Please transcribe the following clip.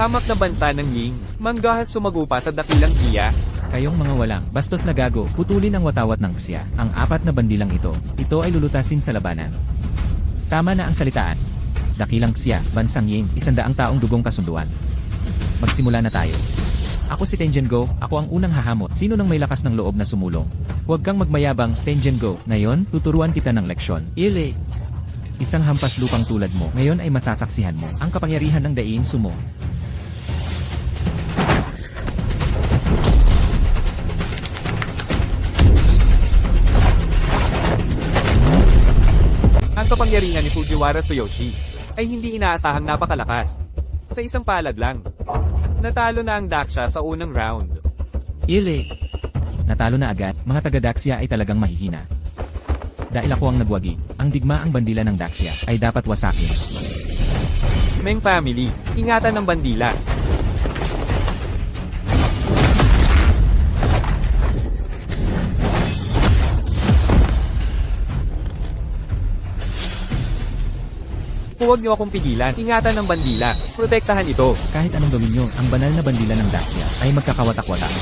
Hamak na bansa ng Ying, manggahas sumagupa sa dakilang siya. Kayong mga walang bastos na gago, putulin ang watawat ng Xia. Ang apat na bandilang ito ay lulutasin sa labanan. Tama na ang salitaan. Dakilang Xia, bansang Ying, 100 taong dugong kasunduan. Magsimula na tayo. Ako si Tengen Go, ako ang unang hahamot. Sino nang may lakas ng loob na sumulong? Huwag kang magmayabang, Tengen Go. Ngayon, tuturuan kita ng leksyon. Ile! Isang hampas lupang tulad mo, ngayon ay masasaksihan mo ang kapangyarihan ng Daing Sumo. Ang kapangyarihan ni Fujiwara Tsuyoshi ay hindi inaasahang napakalakas. Sa isang palad lang, natalo na ang Daksha sa unang round. Ile! Natalo na agad, mga taga-Daxia ay talagang mahihina. Dahil ako ang nagwagi, ang digmaang bandila ng Daxia ay dapat wasakin. Meng family, ingatan ng bandila. Huwag niyo akong pigilan, ingatan ng bandila, protektahan ito. Kahit anong gawin nyo, ang banal na bandila ng Daxia ay magkakawatak-watak.